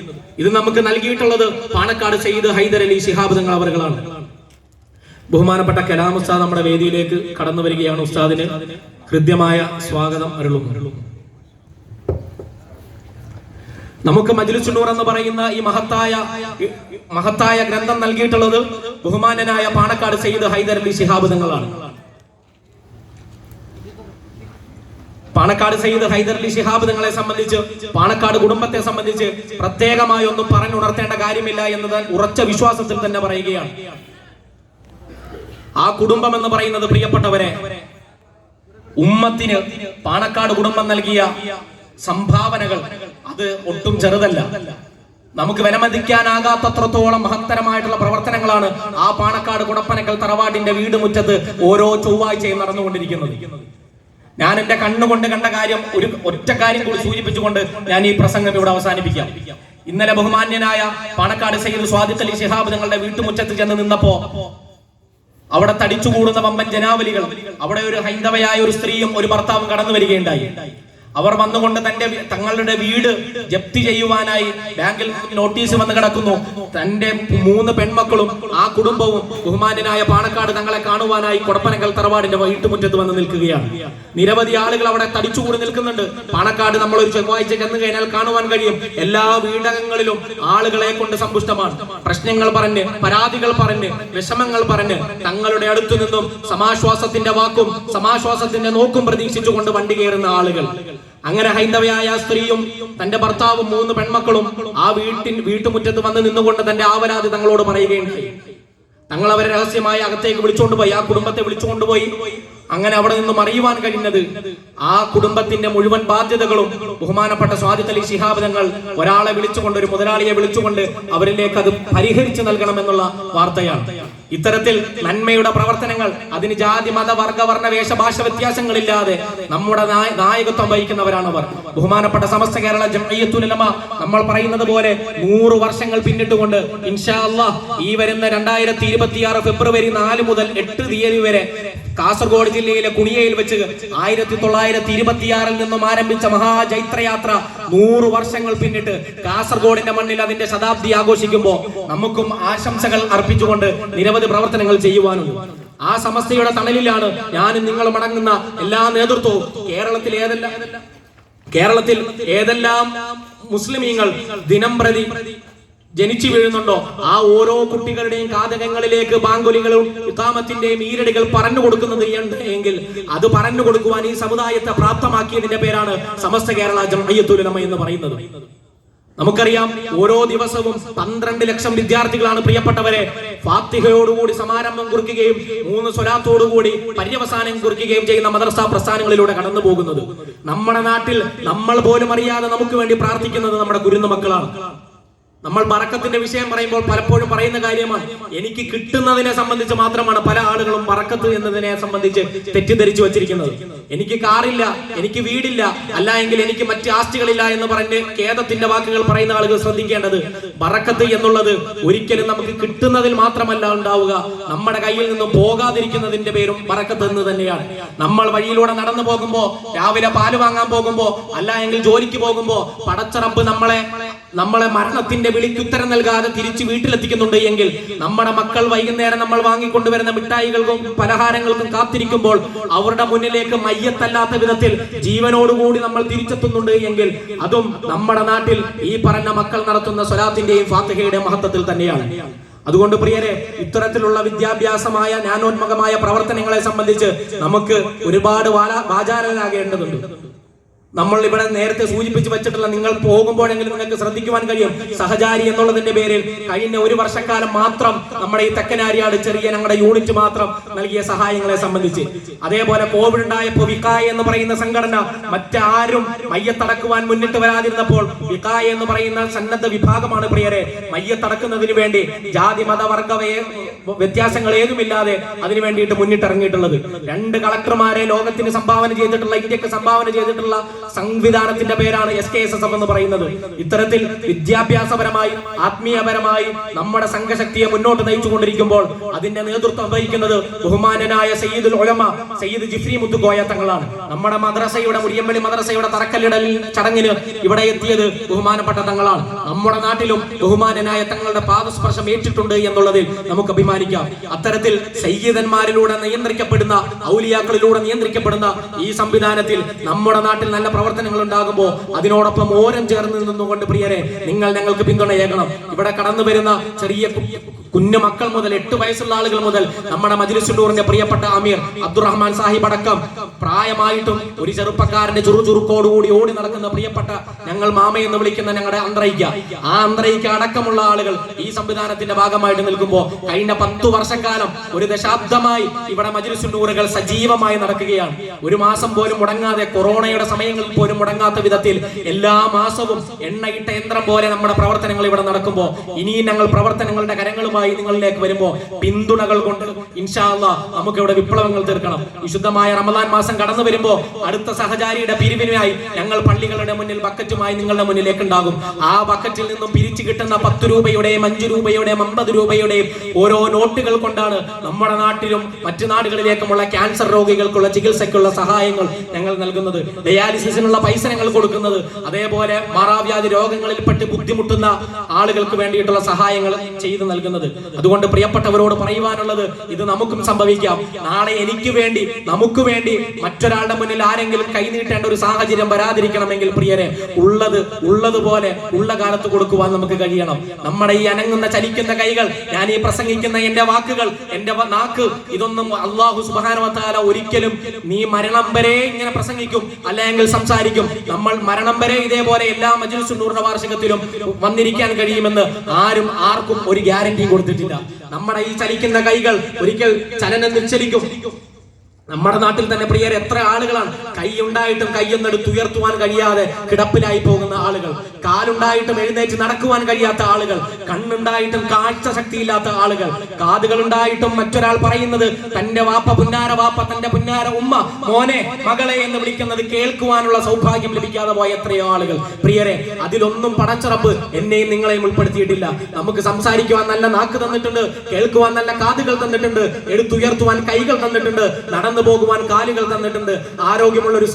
ഇത് നമുക്ക് നൽകിയിട്ടുള്ളത് പാണക്കാട് സയ്യിദ് ഹൈദർ അലി ശിഹാബ് തങ്ങൾ അവറുകളാണ്. ബഹുമാനപ്പെട്ട കലാം ഉസ്താദ് നമ്മുടെ വേദിയിലേക്ക് കടന്നു വരികയാണ്. ഉസ്താദിന് ഹൃദ്യമായ സ്വാഗതം അരുളുന്നു. നമുക്ക് മജ്ലിസുൻ നൂർ എന്ന് പറയുന്ന ഈ മഹത്തായ ഗ്രന്ഥം നൽകിയിട്ടുള്ളത് ബഹുമാനനായ പാണക്കാട് സയ്യിദ് ഹൈദർ അലി ശിഹാബ് തങ്ങളാണ്. പാണക്കാട് സയ്യിദ് ഹൈദർ അലി ശിഹാബ് തങ്ങളെ സംബന്ധിച്ച്, പാണക്കാട് കുടുംബത്തെ സംബന്ധിച്ച് പ്രത്യേകമായി ഒന്നും പറഞ്ഞുണർത്തേണ്ട കാര്യമില്ല എന്നത് ഉറച്ച വിശ്വാസത്തിൽ തന്നെ പറയുകയാണ്. ആ കുടുംബം എന്ന് പറയുന്നത് പ്രിയപ്പെട്ടവരെ, ഉമ്മത്തിന് പാണക്കാട് കുടുംബം നൽകിയ സംഭാവനകൾ അത് ഒട്ടും ചെറുതല്ല. നമുക്ക് വിലമതിക്കാനാകാത്തത്രത്തോളം മഹത്തരമായിട്ടുള്ള പ്രവർത്തനങ്ങളാണ് ആ പാണക്കാട് കുടപ്പനക്കൽ തറവാടിന്റെ വീട് മുറ്റത്ത് ഓരോ ചൊവ്വാഴ്ചയും നടന്നുകൊണ്ടിരിക്കുന്നത്. ഞാൻ എന്റെ കണ്ണുകൊണ്ട് കണ്ട കാര്യം, ഒറ്റ കാര്യം കൂടി സൂചിപ്പിച്ചുകൊണ്ട് ഞാൻ ഈ പ്രസംഗം ഇവിടെ അവസാനിപ്പിക്കാം. ഇന്നലെ ബഹുമാന്യനായ പാണക്കാട് സയ്യിദ് സ്വാദിഖ് അലി ശിഹാബ് തങ്ങളുടെ വീട്ടുമുറ്റത്ത് ചെന്ന് നിന്നപ്പോ അവിടെ തടിച്ചുകൂടുന്ന വമ്പൻ ജനാവലികൾ, അവിടെ ഒരു ഹൈന്ദവയായ ഒരു സ്ത്രീയും ഒരു ഭർത്താവും കടന്നു വരികയുണ്ടായി. അവർ വന്നുകൊണ്ട് തങ്ങളുടെ വീട് ജപ്തി ചെയ്യുവാനായി ബാങ്കിൽ നോട്ടീസ് വന്ന് കിടക്കുന്നു. തന്റെ 3 പെൺമക്കളും ആ കുടുംബവും ബഹുമാന്യനായ പാണക്കാട് തങ്ങളെ കാണുവാനായി കൊടപ്പനക്കൽ തറവാടിന്റെ വീട്ടുമുറ്റത്ത് വന്ന് നിൽക്കുകയാണ്. നിരവധി ആളുകൾ അവിടെ തടിച്ചുകൂടി നിൽക്കുന്നുണ്ട്. പാണക്കാട് നമ്മൾ ഒരു ചൊവ്വാഴ്ച ചെന്ന് കഴിഞ്ഞാൽ കാണുവാൻ കഴിയും. എല്ലാ വീടകങ്ങളിലും ആളുകളെ കൊണ്ട് സമ്പുഷ്ടമാണ്. പ്രശ്നങ്ങൾ പറഞ്ഞ്, പരാതികൾ പറഞ്ഞ്, വിഷമങ്ങൾ പറഞ്ഞ് തങ്ങളുടെ അടുത്തു നിന്നും സമാശ്വാസത്തിന്റെ വാക്കും സമാശ്വാസത്തിന്റെ നോക്കും പ്രതീക്ഷിച്ചുകൊണ്ട് വണ്ടി കയറുന്ന ആളുകൾ. അങ്ങനെ ഹൈന്ദവയായ സ്ത്രീയും തന്റെ ഭർത്താവും 3 പെൺമക്കളും ആ വീട്ടുമുറ്റത്ത് വന്ന് നിന്നുകൊണ്ട് തന്റെ ആവലാതി തങ്ങളോട് പറയുകയുണ്ടായി. തങ്ങൾ അവരെ രഹസ്യമായി അകത്തേക്ക് വിളിച്ചുകൊണ്ടുപോയി, ആ കുടുംബത്തെ വിളിച്ചുകൊണ്ടുപോയി. അങ്ങനെ അവിടെ നിന്നും അറിയുവാൻ കഴിഞ്ഞത് ആ കുടുംബത്തിന്റെ മുഴുവൻ ബാധ്യതകളും ബഹുമാനപ്പെട്ട സ്വാദിഖ് അലി ശിഹാബ് തങ്ങൾ ഒരാളെ വിളിച്ചുകൊണ്ട്, ഒരു മുതലാളിയെ വിളിച്ചുകൊണ്ട് അവരിലേക്ക് അത് പരിഹരിച്ചു നൽകണമെന്നുള്ള വാർത്തയാണ്. ഇത്തരത്തിൽ നന്മയുടെ പ്രവർത്തനങ്ങൾ, അതിന് ജാതി മത വർഗ വർണ്ണ വേഷഭാഷ വ്യത്യാസങ്ങളില്ലാതെ നമ്മുടെ നായകത്വം വഹിക്കുന്നവരാണ് അവർ. ബഹുമാനപ്പെട്ട സമസ്ത കേരള ജംഇയ്യത്തുൽ ഉലമ നമ്മൾ പറയുന്നത് പോലെ 100 വർഷങ്ങൾ പിന്നിട്ടുകൊണ്ട് ഇൻഷാ അല്ലാഹ് ഈ വരുന്ന 2026 ഫെബ്രുവരി 4 മുതൽ 8 തീയതി വരെ കാസർഗോഡ് ജില്ലയിലെ കുണിയയിൽ വെച്ച് 1926 നിന്നും ആരംഭിച്ച മഹാജൈത്രയാത്ര 100 വർഷങ്ങൾ പിന്നിട്ട് കാസർഗോഡിന്റെ മണ്ണിൽ അതിന്റെ ശതാബ്ദി ആഘോഷിക്കുമ്പോൾ നമുക്കും ആശംസകൾ അർപ്പിച്ചുകൊണ്ട് നിരവധി പ്രവർത്തനങ്ങൾ ചെയ്യുവാനുണ്ട്. ആ സമസ്തയുടെ തണലിലാണ് ഞാനും നിങ്ങളും അടങ്ങുന്ന എല്ലാ നേതൃത്വവും. കേരളത്തിൽ ഏതെല്ലാം മുസ്ലിമീങ്ങൾ ദിനം പ്രതി ജനിച്ചു വീഴുന്നുണ്ടോ ആ ഓരോ കുട്ടികളുടെയും കാതകങ്ങളിലേക്ക് ബാങ്കുലികളും ഇഖാമത്തിന്റെയും ഈരടികൾ പറഞ്ഞു കൊടുക്കുന്നത് എങ്കിൽ അത് പറഞ്ഞു കൊടുക്കുവാൻ ഈ സമുദായത്തെ പ്രാപ്തമാക്കിയതിന്റെ പേരാണ് സമസ്ത കേരള ജംഇയ്യത്തുൽ ഉലമ എന്ന് പറയുന്നത്. നമുക്കറിയാം, ഓരോ ദിവസവും 12 ലക്ഷം വിദ്യാർത്ഥികളാണ് പ്രിയപ്പെട്ടവരെ ഫാത്തിഹയോടുകൂടി സമാരംഭം കുറിക്കുകയും 3 സ്വലാത്തോടുകൂടി പര്യവസാനം കുറിക്കുകയും ചെയ്യുന്ന മദ്രസ പ്രസ്ഥാനങ്ങളിലൂടെ കടന്നു പോകുന്നത്. നമ്മുടെ നാട്ടിൽ നമ്മൾ പോലും അറിയാതെ നമുക്ക് വേണ്ടി പ്രാർത്ഥിക്കുന്നത് നമ്മുടെ കുരുന്നു മക്കളാണ്. നമ്മൾ ബറക്കത്തിന്റെ വിഷയം പറയുമ്പോൾ പലപ്പോഴും പറയുന്ന കാര്യമാണ്, എനിക്ക് കിട്ടുന്നതിനെ സംബന്ധിച്ച് മാത്രമാണ് പല ആളുകളും ബറക്കത്ത് എന്നതിനെ സംബന്ധിച്ച് തെറ്റിദ്ധരിച്ചു വച്ചിരിക്കുന്നത്. എനിക്ക് കാറില്ല, എനിക്ക് വീടില്ല, അല്ല എങ്കിൽ എനിക്ക് മറ്റ് ആസ്തികളില്ല എന്ന് പറഞ്ഞ് ഖേദത്തിന്റെ വാക്കുകൾ പറയുന്ന ആളുകൾ ശ്രദ്ധിക്കേണ്ടത്, ബറക്കത്ത് എന്നുള്ളത് ഒരിക്കലും നമുക്ക് കിട്ടുന്നതിൽ മാത്രമല്ല ഉണ്ടാവുക, നമ്മുടെ കയ്യിൽ നിന്നും പോകാതിരിക്കുന്നതിന്റെ പേരും ബറക്കത്ത് എന്ന് തന്നെയാണ്. നമ്മൾ വഴിയിലൂടെ നടന്നു പോകുമ്പോ, രാവിലെ പാല് വാങ്ങാൻ പോകുമ്പോ, അല്ല എങ്കിൽ ജോലിക്ക് പോകുമ്പോ പടച്ചറപ്പ് നമ്മളെ മരണത്തിന്റെ വിളിക്കുത്തരം നൽകാതെ തിരിച്ചു വീട്ടിലെത്തിക്കുന്നുണ്ട് എങ്കിൽ, നമ്മുടെ മക്കൾ വൈകുന്നേരം നമ്മൾ വാങ്ങിക്കൊണ്ടുവരുന്ന മിഠായികൾക്കും പലഹാരങ്ങൾക്കും കാത്തിരിക്കുമ്പോൾ അവരുടെ മുന്നിലേക്ക് മയ്യത്തല്ലാത്ത വിധത്തിൽ ജീവനോടുകൂടി നമ്മൾ തിരിച്ചെത്തുന്നുണ്ട് എങ്കിൽ, അതും നമ്മുടെ നാട്ടിൽ ഈ പറഞ്ഞ മക്കൾ നടത്തുന്ന സ്വലാത്തിന്റെയും ഫാത്തിഹയുടെയും മഹത്വത്തിൽ തന്നെയാണ്. അതുകൊണ്ട് പ്രിയരെ, ഇത്തരത്തിലുള്ള വിദ്യാഭ്യാസമായ ജ്ഞാനോന്മുഖമായ പ്രവർത്തനങ്ങളെ സംബന്ധിച്ച് നമുക്ക് ഒരുപാട് വാചാലനാകേണ്ടതുണ്ട്. നമ്മൾ ഇവിടെ നേരത്തെ സൂചിപ്പിച്ചു വെച്ചിട്ടുള്ള, നിങ്ങൾ പോകുമ്പോഴെങ്കിലും നിങ്ങൾക്ക് ശ്രദ്ധിക്കുവാൻ കഴിയും, സഹചാരി എന്നുള്ളതിന്റെ പേരിൽ കഴിഞ്ഞ ഒരു വർഷക്കാലം മാത്രം നമ്മുടെ ഈ തെക്കനാരിയാട് ചെറിയ ഞങ്ങളുടെ യൂണിറ്റ് മാത്രം നൽകിയ സഹായങ്ങളെ സംബന്ധിച്ച്, അതേപോലെ കോവിഡ് ഉണ്ടായപ്പോൾ വികായ എന്ന് പറയുന്ന സംഘടന മറ്റാരും മയ്യത്തടക്കുവാൻ മുന്നിട്ട് വരാതിരുന്നപ്പോൾ വികായ എന്ന് പറയുന്ന സന്നദ്ധ വിഭാഗമാണ് പ്രിയരെ മയ്യത്തടക്കുന്നതിന് വേണ്ടി ജാതി മതവർഗ വ്യത്യാസങ്ങൾ ഏതുമില്ലാതെ അതിനു വേണ്ടിയിട്ട് മുന്നിട്ടിറങ്ങിയിട്ടുള്ളത്. 2 കളക്ടർമാരെ ലോകത്തിന് സംഭാവന ചെയ്തിട്ടുള്ള, ഇന്ത്യക്ക് സംഭാവന ചെയ്തിട്ടുള്ള സംവിധാനത്തിന്റെ പേരാണ് SKSSF എന്ന് പറയുന്നത്. ഇത്തരത്തിൽ വിദ്യാഭ്യാസപരമായി ആത്മീയപരമായി നമ്മുടെ സംഘശക്തിയെ മുന്നോട്ട് നയിച്ചുകൊണ്ടിരിക്കുമ്പോൾ അതിന്റെ നേതൃത്വം വഹിക്കുന്നത് ബഹുമാനനായ സയ്യിദുൽ ഉലമ സയ്യിദ് ജിഫ്രി മുത്തുകോയ തങ്ങളാണ്. നമ്മുടെ മദ്രസയുടെ മുരിയമ്പള്ളി മദ്രസയുടെ തറക്കല്ലിടൽ ചടങ്ങിന് ഇവിടെ എത്തിയത് ബഹുമാനപ്പെട്ട തങ്ങളാണ്. നമ്മുടെ നാട്ടിലും ബഹുമാനനായ തങ്ങളുടെ പാദസ്പർശം ഏറ്റിട്ടുണ്ട് എന്നുള്ളതിൽ നമുക്ക് അഭിമാനിക്കാം. അത്തരത്തിൽ സയ്യിദന്മാരിലൂടെ നിയന്ത്രിക്കപ്പെടുന്ന, ഔലിയാക്കളിലൂടെ നിയന്ത്രിക്കപ്പെടുന്ന ഈ സംവിധാനത്തിൽ നമ്മുടെ നാട്ടിൽ നല്ല പ്രവർത്തനങ്ങൾ ഉണ്ടാകുമ്പോൾ അതിനോടൊപ്പം ഓരം ചേർന്ന് നിന്നുകൊണ്ട് പ്രിയരെ നിങ്ങൾ ഞങ്ങൾക്ക് പിന്തുണയേകണം. ഇവിടെ കടന്നു വരുന്ന ചെറിയ കുഞ്ഞു മക്കൾ മുതൽ 8 വയസ്സുള്ള ആളുകൾ മുതൽ നമ്മുടെ മജ്ലിസുന്നൂറിന്റെ പ്രിയപ്പെട്ട അമീർ അബ്ദുറഹ്മാൻ സാഹിബ് അടക്കം പ്രായമായിട്ടും ഒരു ചെറുപ്പക്കാരന്റെ ചുറുചുറുക്കോടുകൂടി ഓടി നടക്കുന്ന പ്രിയപ്പെട്ട ഞങ്ങൾ മാമ എന്ന് വിളിക്കുന്ന ഞങ്ങളുടെ അന്തരയ്ക്ക, ആ അന്തരയ്ക്ക അടക്കമുള്ള ആളുകൾ ഈ സംവിധാനത്തിന്റെ ഭാഗമായിട്ട് നിൽക്കുമ്പോൾ കഴിഞ്ഞ 10 വർഷക്കാലം ഒരു ദശാബ്ദമായി ഇവിടെ മജ്ലിസുന്നൂറുകൾ സജീവമായി നടക്കുകയാണ്. ഒരു മാസം പോലും മുടങ്ങാതെ, കൊറോണയുടെ സമയങ്ങളിൽ പോലും മുടങ്ങാത്ത വിധത്തിൽ എല്ലാ മാസവും എണ്ണയിട്ട യന്ത്രം പോലെ നമ്മുടെ പ്രവർത്തനങ്ങൾ ഇവിടെ നടക്കുമ്പോൾ ഇനിയും ഞങ്ങൾ പ്രവർത്തനങ്ങളുടെ കരങ്ങളുമായി നിങ്ങളിലേക്ക് വരുമ്പോൾ പിന്തുണകൾ കൊണ്ട് ഇൻഷാ അല്ലാഹ് നമുക്ക് ഇവിടെ വിപ്ലവങ്ങൾ തീർക്കണം. വിശുദ്ധമായ റമദാൻ മാസം കടന്നു വരുമ്പോൾ അടുത്ത സഹചാരിയുടെ പിരിവിനായി ഞങ്ങൾ പള്ളികളുടെ മുന്നിൽ ബക്കറ്റുമായി നിങ്ങളുടെ മുന്നിലേക്ക് ഉണ്ടാകും. ആ ബക്കറ്റിൽ നിന്നും പിരിച്ചു കിട്ടുന്ന 10 രൂപയുടെയും 5 രൂപയുടെയും 50 രൂപയുടെയും ഓരോ നോട്ടുകൾ കൊണ്ടാണ് നമ്മുടെ നാട്ടിലും മറ്റു നാടുകളിലേക്കുമുള്ള ക്യാൻസർ രോഗികൾക്കുള്ള ചികിത്സയ്ക്കുള്ള സഹായങ്ങൾ ഞങ്ങൾ നൽകുന്നത്, ഡയാലിസിസിനുള്ള പൈസ ഞങ്ങൾ കൊടുക്കുന്നത്, അതേപോലെ മാറാവ്യാധി രോഗങ്ങളിൽപ്പെട്ട് ബുദ്ധിമുട്ടുന്ന ആളുകൾക്ക് വേണ്ടിയിട്ടുള്ള സഹായങ്ങൾ ചെയ്തു നൽകുന്നത്. അതുകൊണ്ട് പ്രിയപ്പെട്ടവരോട് പറയുവാനുള്ളത്, ഇത് നമുക്കും സംഭവിക്കാം. നാളെ എനിക്ക് വേണ്ടി, നമുക്ക് വേണ്ടി മറ്റൊരാളുടെ മുന്നിൽ ആരെങ്കിലും കൈനീട്ടേണ്ട ഒരു സാഹചര്യം വരാതിരിക്കണമെങ്കിൽ പ്രിയരെ ഉള്ളതുപോലെ ഉള്ള കാലത്ത് കൊടുക്കുവാൻ നമുക്ക് കഴിയണം. നമ്മുടെ ഈ അനങ്ങുന്ന ചലിക്കുന്ന കൈകൾ, ഞാൻ ഈ പ്രസംഗിക്കുന്ന എന്റെ വാക്കുകൾ, എന്റെ നാക്ക്, ഇതൊന്നും അല്ലാഹു സുബ്ഹാനഹു വ തആല ഒരിക്കലും നീ മരണം വരെ ഇങ്ങനെ പ്രസംഗിക്കും അല്ലെങ്കിൽ സംസാരിക്കും, നമ്മൾ മരണം വരെ ഇതേപോലെ എല്ലാ മജ്ലിസുന്നൂറിന്റെ വാർഷികത്തിലും വന്നിരിക്കാൻ കഴിയുമെന്ന് ആർക്കും ഒരു ഗ്യാരണ്ടി കൊടുത്തിട്ടില്ല. നമ്മുടെ ഈ ചലിക്കുന്ന കൈകൾ ഒരിക്കൽ ചലനം നിശ്ചലിക്കും. നമ്മുടെ നാട്ടിൽ തന്നെ പ്രിയർ എത്ര ആളുകളാണ് കൈ ഉണ്ടായിട്ടും കൈയൊന്നെടുത്ത് ഉയർത്തുവാൻ കഴിയാതെ കിടപ്പിലായി പോകുന്ന ആളുകൾ, കാലുണ്ടായിട്ടും എഴുന്നേറ്റ് നടക്കുവാൻ കഴിയാത്ത ആളുകൾ, കണ്ണുണ്ടായിട്ടും കാഴ്ച ശക്തിയില്ലാത്ത ആളുകൾ, കാതുകൾ ഉണ്ടായിട്ടും മറ്റൊരാൾ പറയുന്നത് തന്റെ വാപ്പ പുന്നാര വാപ്പ, തന്റെ പുന്നാര ഉമ്മ മോനെ മകളെ എന്ന് വിളിക്കുന്നത് കേൾക്കുവാനുള്ള സൗഭാഗ്യം ലഭിക്കാതെ പോയ എത്രയോ ആളുകൾ. പ്രിയരെ, അതിലൊന്നും പടച്ചറപ്പ് എന്നെയും നിങ്ങളെയും ഉൾപ്പെടുത്തിയിട്ടില്ല. നമുക്ക് സംസാരിക്കുവാൻ നല്ല നാക്ക് തന്നിട്ടുണ്ട്, കേൾക്കുവാൻ നല്ല കാതുകൾ തന്നിട്ടുണ്ട്, എടുത്തുയർത്തുവാൻ കൈകൾ തന്നിട്ടുണ്ട്, നടന്നു പോകുവാൻ കാലുകൾ തന്നിട്ടുണ്ട്, ആരോഗ്യമുള്ള ഒരു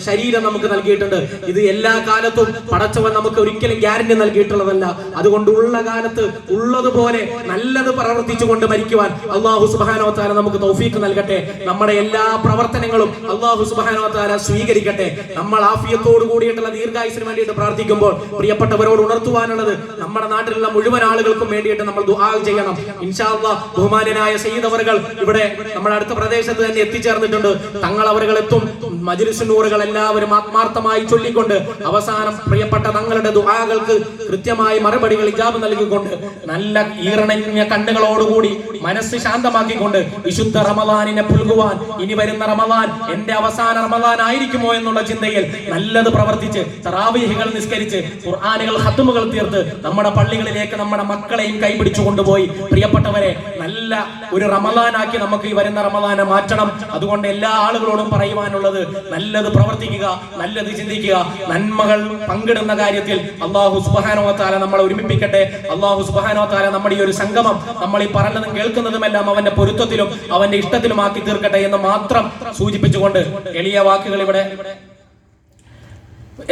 ശരീരം നമുക്ക് നൽകിയിട്ടുണ്ട്. ഇത് എല്ലാ കാലത്തും പടച്ചവൻ നമുക്ക് ഒരിക്കലും ഗ്യാരണ്ടി നൽകിയിട്ടുള്ളതല്ല. അതുകൊണ്ട് ഉള്ള കാലത്ത് ഉള്ളതുപോലെ നല്ലത് പ്രവർത്തിച്ചുകൊണ്ട് മരിക്കുവാൻ അല്ലാഹു സുബ്ഹാനഹു വ തആല നമുക്ക് തൗഫീഖ് നൽകട്ടെ. നമ്മുടെ എല്ലാ പ്രവർത്തനങ്ങളും അല്ലാഹു സുബ്ഹാനഹു വ തആല സ്വീകരിക്കട്ടെ. നമ്മൾ ആഫിയത്തോട് കൂടിയിട്ടുള്ള ദീർഘായുസിന് വേണ്ടിയിട്ട് പ്രാർത്ഥിക്കുമ്പോൾ പ്രിയപ്പെട്ടവരോട് ഉണർത്തുവാനുള്ളത്, നമ്മുടെ നാട്ടിലുള്ള മുഴുവൻ ആളുകൾക്കും വേണ്ടിയിട്ട് നമ്മൾ ദുആ ചെയ്യണം. ഇൻഷാ അല്ലാഹ് ബഹുമാനനായ സയ്യിദ് അവറുകൾ ഇവിടെ നമ്മുടെ അടുത്ത പ്രദേശത്ത് തന്നെ എത്തിച്ചേർന്നിട്ടുണ്ട്. തങ്ങൾ അവറുകൾ എത്തും. മജ്ലിസുന്നൂറുകൾ എല്ലാവരും ആത്മാർത്ഥമായി ചൊല്ലിക്കൊണ്ട് അവസാനം പ്രിയപ്പെട്ട തങ്ങളുടെ ദുആകൾക്ക് കൃത്യമായി മറുപടികൾ ഇജാബ് നൽകിക്കൊണ്ട് നല്ല ഈറണഞ്ഞ കണ്ണുകളോടുകൂടി മനസ്സ് ശാന്തമാക്കിക്കൊണ്ട് വിശുദ്ധ റമദാനിനെ പുൽകുവാൻ, ഇനി വരുന്ന റമദാൻ എന്റെ അവസാന റമദാൻ ആയിരിക്കുമോ എന്നുള്ള ചിന്തയിൽ നല്ലത് പ്രവർത്തിച്ച് തറാവീഹുകൾ നിസ്കരിച്ച് ഖുർആനുകൾ ഖത്മുകൾ തീർത്ത് നമ്മുടെ പള്ളികളിലേക്ക് നമ്മുടെ മക്കളെയും കൈപിടിച്ചു കൊണ്ടുപോയി പ്രിയപ്പെട്ടവരെ നല്ല ഒരു റമദാനാക്കി നമുക്ക് ഈ വരുന്ന റമദാനെ മാറ്റണം. അതുകൊണ്ട് എല്ലാ ആളുകളോടും പറയുവാനുള്ളത്, നല്ലത് പ്രവർത്തിക്കുക, നല്ലത് ചിന്തിക്കുക, നന്മകൾ പങ്കിടുന്ന കാര്യത്തിൽ അല്ലാഹു സുബ്ഹാനഹു വ തആല നമ്മളെ ഒരുമിപ്പിക്കട്ടെ. അല്ലാഹു സുബ്ഹാനഹു വ തആല നമ്മുടെ ഈ ഒരു സംഗമം, നമ്മൾ ഈ പറഞ്ഞതും കേൾക്കുന്നതുമെല്ലാം അവന്റെ പൊരുത്തത്തിലും അവന്റെ ഇഷ്ടത്തിലുമാക്കി തീർക്കട്ടെ എന്ന് മാത്രം സൂചിപ്പിച്ചുകൊണ്ട് എളിയ വാക്കുകൾ ഇവിടെ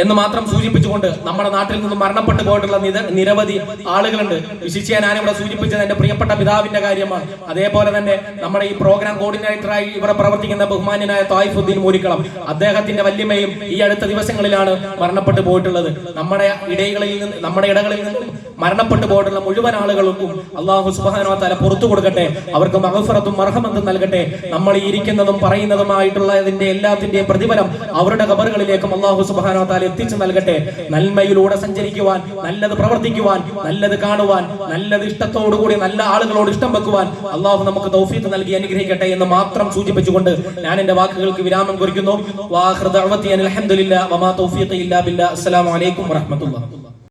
എന്ന് മാത്രം സൂചിപ്പിച്ചുകൊണ്ട് നമ്മുടെ നാട്ടിൽ നിന്നും മരണപ്പെട്ടു പോയിട്ടുള്ള നിരവധി ആളുകളുണ്ട്. വിശിഷ്യ ഞാനിവിടെ സൂചിപ്പിച്ചത് എന്റെ പ്രിയപ്പെട്ട പിതാവിന്റെ കാര്യമാണ്. അതേപോലെ തന്നെ നമ്മുടെ ഈ പ്രോഗ്രാം കോർഡിനേറ്ററായി ഇവിടെ പ്രവർത്തിക്കുന്ന ബഹുമാന്യനായ തായിഫുദ്ദീൻ മൂരിക്കളം, അദ്ദേഹത്തിന്റെ വല്യമ്മയും ഈ അടുത്ത ദിവസങ്ങളിലാണ് മരണപ്പെട്ടു പോയിട്ടുള്ളത്. നമ്മുടെ ഇടകളിൽ നിന്നും മരണപ്പെട്ടു പോയിട്ടുള്ള മുഴുവൻ ആളുകൾക്കും അല്ലാഹു സുബ്ഹാനഹു വ തആല പുറത്തു കൊടുക്കട്ടെ, അവർക്ക് മഗ്ഫിറത്തും മർഹമത്തും നൽകട്ടെ. നമ്മൾ ഈ ഇരിക്കുന്നതും പറയുന്നതുമായിട്ടുള്ള ഇതിന്റെ എല്ലാത്തിന്റെയും പ്രതിഫലം അവരുടെ ഖബറുകളിലേക്കും അല്ലാഹു സുബ്ഹാനഹു വ തആല എത്തിച്ചു നൽകട്ടെ. നന്മയിലൂടെ സഞ്ചരിക്കുവാൻ, നല്ലത് പ്രവർത്തിക്കുവാൻ, നല്ലത് കാണുവാൻ, നല്ലത് ഇഷ്ടത്തോടുകൂടി നല്ല ആളുകളോട് ഇഷ്ടം വെക്കുവാൻ അല്ലാഹു നമുക്ക് തൗഫീഖ് നൽകി അനുഗ്രഹിക്കട്ടെ എന്ന് മാത്രം സൂചിപ്പിച്ചുകൊണ്ട് ഞാൻ എന്റെ വാക്കുകൾക്ക് വിരാമം കുറിക്കുന്നു. വാഖിറു ദഅവതി അൽഹംദുലില്ലാഹി വമാ തൗഫീഖി ഇല്ലാ ബില്ലാഹ്. അസ്സലാമു അലൈക്കും വറഹ്മത്തുള്ളാഹി.